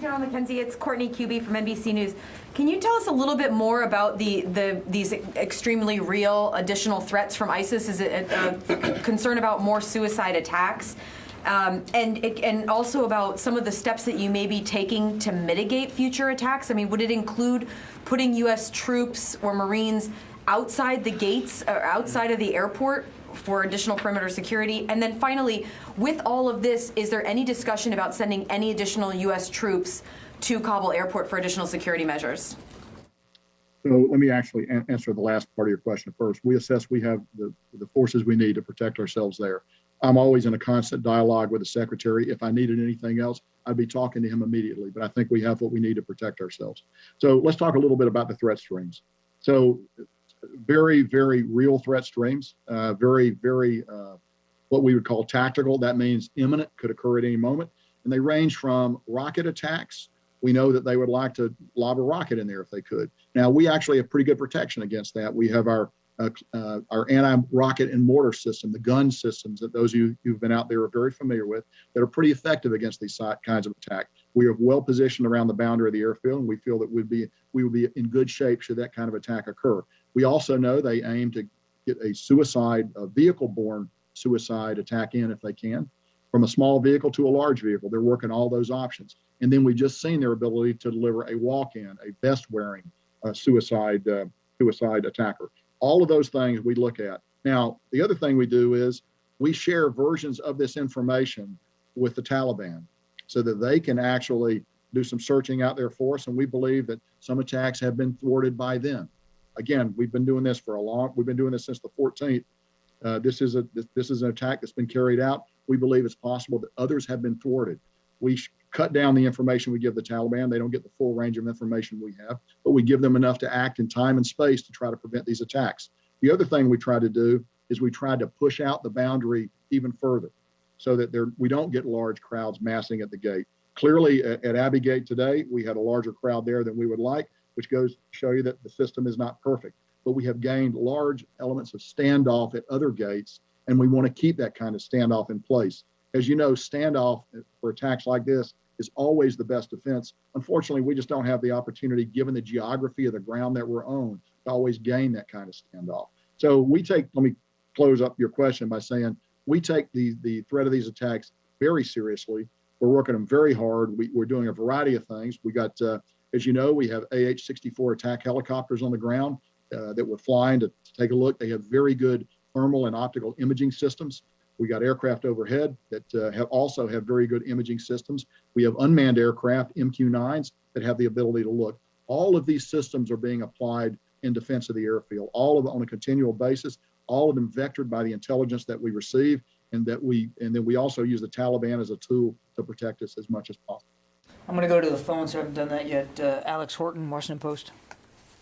General McKenzie. It's Courtney Cuby from NBC News. Can you tell us a little bit more about these extremely real additional threats from ISIS? Is it a concern about more suicide attacks? And also about some of the steps that you may be taking to mitigate future attacks? I mean, would it include putting U.S. troops or Marines outside the gates or outside of the airport for additional perimeter security? And then finally, with all of this, is there any discussion about sending any additional U.S. troops to Kabul Airport for additional security measures? So let me actually answer the last part of your question first. We assess we have the forces we need to protect ourselves there. I'm always in a constant dialogue with the secretary. If I needed anything else, I'd be talking to him immediately, but I think we have what we need to protect ourselves. So let's talk a little bit about the threat streams. So very, very real threat streams, very, what we would call tactical. That means imminent, could occur at any moment. And they range from rocket attacks. We know that they would like to lob a rocket in there if they could. Now, we actually have pretty good protection against that. We have our anti-rocket and mortar system, the gun systems that those of you who've been out there are very familiar with, that are pretty effective against these kinds of attack. We are well positioned around the boundary of the airfield, and we feel that we would be in good shape should that kind of attack occur. We also know they aim to get a vehicle-borne suicide attack in if they can, from a small vehicle to a large vehicle. They're working all those options. And then we've just seen their ability to deliver a walk-in, a vest-wearing suicide attacker. All of those things we look at. Now, the other thing we do is we share versions of this information with the Taliban so that they can actually do some searching out there for us. And we believe that some attacks have been thwarted by them. Again, we've been doing this we've been doing this since the 14th. This is an attack that's been carried out. We believe it's possible that others have been thwarted. We cut down the information we give the Taliban. They don't get the full range of information we have, but we give them enough to act in time and space to try to prevent these attacks. The other thing we try to do is we try to push out the boundary even further so that we don't get large crowds massing at the gate. Clearly at Abbey Gate today, we had a larger crowd there than we would like, which goes to show you that the system is not perfect, but we have gained large elements of standoff at other gates, and we want to keep that kind of standoff in place. As you know, standoff for attacks like this is always the best defense. Unfortunately, we just don't have the opportunity, given the geography of the ground that we're on, to always gain that kind of standoff. So let me close up your question by saying we take the threat of these attacks very seriously. We're working them very hard. We're doing a variety of things. We got, as you know, we have AH-64 attack helicopters on the ground that we're flying to take a look. They have very good thermal and optical imaging systems. We got aircraft overhead that also have very good imaging systems. We have unmanned aircraft, MQ-9s, that have the ability to look. All of these systems are being applied in defense of the airfield, all of it on a continual basis, all of them vectored by the intelligence that we receive, and then we also use the Taliban as a tool to protect us as much as possible. I'm going to go to the phone, so I haven't done that yet. Alex Horton, Washington Post.